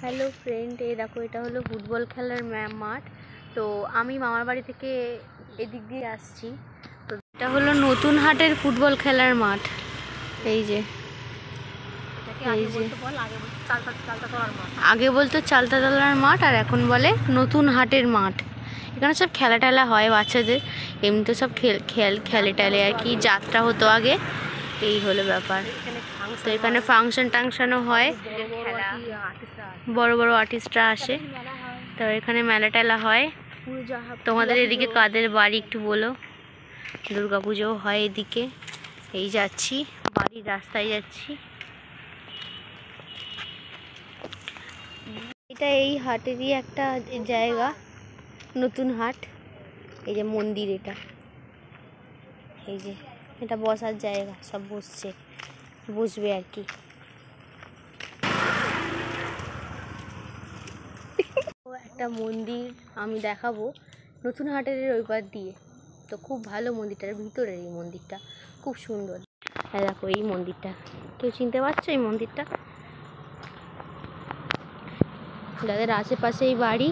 Hello friend, এই দেখো এটা হলো ফুটবল খেলার মাঠ। তো আমি মামার বাড়ি থেকে এদিক দিয়ে আসছি। তো এটা হলো নতুন হাটের ফুটবল খেলার মাঠ। এই যে আগে বলতো চালতাতলার মাঠ, আর এখন বলে নতুন হাটের মাঠ। এখানে সব খেলা টেলা হয় বাচ্চাদের, এমনি তো সব খেলে টেলে আর কি। যাত্রা হতো আগে, এই হলো ব্যাপার। তো এখানে ফাংশন টাংশনও হয়, বড় বড় আর্টিস্টরা আসে। তো এখানে মেলা টেলা হয়। তোমাদের এদিকে কাদের বাড়ি একটু বলো? দুর্গাপুজো হয় এদিকে। এই যাচ্ছি, বাড়ির রাস্তায় যাচ্ছি। এটা এই হাটেরই একটা জায়গা, নতুন হাট। এই যে মন্দির, এটা এই যে এটা বসার জায়গা, সব বসবে আর কি। একটা মন্দির আমি দেখাবো, নতুন হাটের ওই পার দিয়ে। তো খুব ভালো মন্দিরটার ভিতরের, এই মন্দিরটা খুব সুন্দর। দেখো এই মন্দিরটা, কেউ চিনতে পারছো এই মন্দিরটা? যাদের আশেপাশেই বাড়ি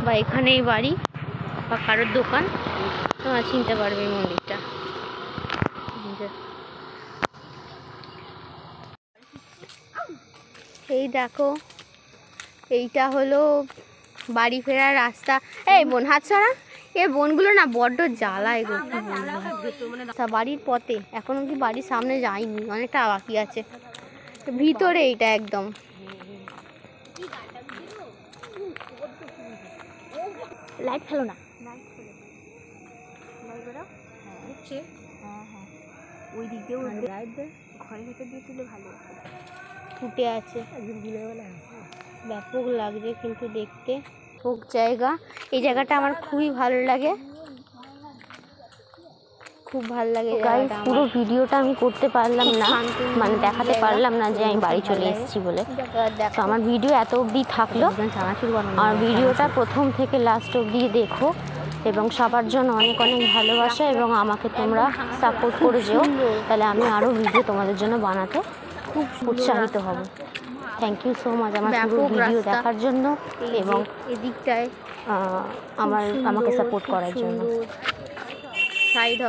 বা এখানেই বাড়ি বা কারোর দোকান, তোমরা চিনতে পারবে এই মন্দিরটা। এই দেখো, এইটা হলো বাড়ি ফেরার রাস্তা। এই বোন হাত ছাড়া, এই বোনগুলো না বড্ড জ্বালা। বাড়ির পথে এখন অব্দি বাড়ির সামনে যায়নি, অনেকটা বাকি আছে ভিতরে। এইটা একদম লাইট ফেলো না, ওই দিক দিয়ে ঘরের ভেতর দিয়ে তুলে ভালো ফুটে আছে, ব্যাপক লাগছে কিন্তু দেখতে। হোক জায়গা, এই জায়গাটা আমার খুবই ভালো লাগে, খুব ভালো লাগে। পুরো ভিডিওটা আমি করতে পারলাম না, মানে দেখাতে পারলাম না যে আমি বাড়ি চলে এসেছি বলে। তো আমার ভিডিও এত অবধি থাকলো। আর ভিডিওটা প্রথম থেকে লাস্ট অবধি দেখো, এবং সবার জন্য অনেক অনেক ভালোবাসা, এবং আমাকে তোমরা সাপোর্ট করে যেও, তাহলে আমি আরও ভিডিও তোমাদের জন্য বানাতে খুব উৎসাহিত হব। থ্যাংক ইউ সো মাচ আমার পুরো ভিডিও দেখার জন্য, এবং এদিকটায় আমাকে সাপোর্ট করার জন্য। সাইড